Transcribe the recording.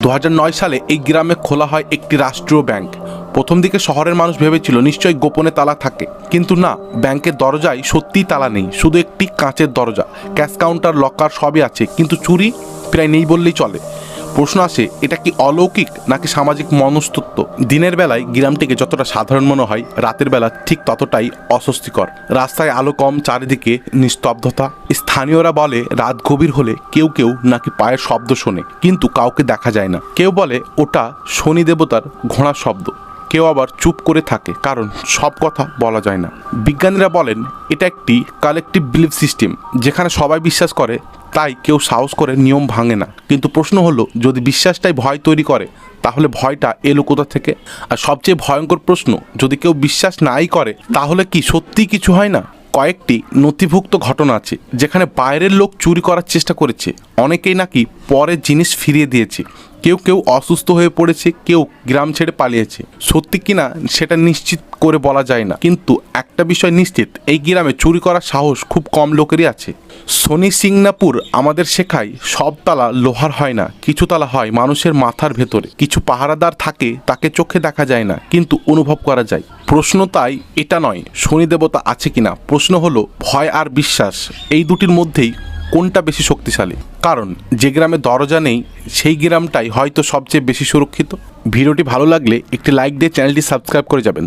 2009 সালে এই গ্রামে খোলা হয় একটি রাষ্ট্রীয় ব্যাংক। প্রথম দিকে শহরের মানুষ ভেবেছিল নিশ্চয়ই গোপনে তালা থাকে, কিন্তু না, ব্যাংকের দরজায় সত্যিই তালা নেই, শুধু একটি কাঁচের দরজা। ক্যাশ কাউন্টার, লকার সবই আছে, কিন্তু চুরি প্রায় নেই বললেই চলে। প্রশ্ন আসে, এটা কি অলৌকিক নাকি সামাজিক মনস্তত্ত্ব? দিনের বেলায় গ্রামটিকে যতটা সাধারণ মনে হয়, রাতের বেলা ঠিক ততটাই অস্বস্তিকর। রাস্তায় আলো কম, চারিদিকে নিস্তব্ধতা। স্থানীয়রা বলে রাত গভীর হলে কেউ কেউ নাকি পায়ের শব্দ শোনে, কিন্তু কাউকে দেখা যায় না। কেউ বলে ওটা শনি দেবতার ঘোড়ার শব্দ, কেউ আবার চুপ করে থাকে, কারণ সব কথা বলা যায় না। বিজ্ঞানীরা বলেন এটা একটি কালেকটিভ বিলিফ সিস্টেম, যেখানে সবাই বিশ্বাস করে, তাই কেউ সাহস করে নিয়ম ভাঙে না। কিন্তু প্রশ্ন হলো, যদি বিশ্বাসটাই ভয় তৈরি করে, তাহলে ভয়টা এলো কোথা থেকে? আর সবচেয়ে ভয়ঙ্কর প্রশ্ন, যদি কেউ বিশ্বাস নাই করে, তাহলে কি সত্যিই কিছু হয় না? কয়েকটি নথিভুক্ত ঘটনা আছে যেখানে বাইরের লোক চুরি করার চেষ্টা করেছে, অনেকেই নাকি পরে জিনিস ফিরিয়ে দিয়েছে। কেউ কেউ অসুস্থ হয়ে পড়েছে, কেউ গ্রাম ছেড়ে পালিয়েছে। সত্যি কিনা সেটা নিশ্চিত করে বলা যায় না, কিন্তু একটা বিষয় নিশ্চিত, এই গ্রামে চুরি করার সাহস খুব কম লোকেরই আছে। শনি সিংনাপুর আমাদের শেখায় সব তালা লোহার হয় না, কিছু তালা হয় মানুষের মাথার ভেতরে। কিছু পাহারাদার থাকে, তাকে চোখে দেখা যায় না, কিন্তু অনুভব করা যায়। প্রশ্ন তাই এটা নয় শনি দেবতা আছে কিনা, প্রশ্ন হলো ভয় আর বিশ্বাস, এই দুটির মধ্যেই কোনটা বেশি শক্তিশালী? কারণ যে গ্রামে দরজা নেই, সেই গ্রামটাই হয়তো সবচেয়ে বেশি সুরক্ষিত। ভিডিওটি ভালো লাগলে একটি লাইক দিয়ে চ্যানেলটি সাবস্ক্রাইব করে যাবেন।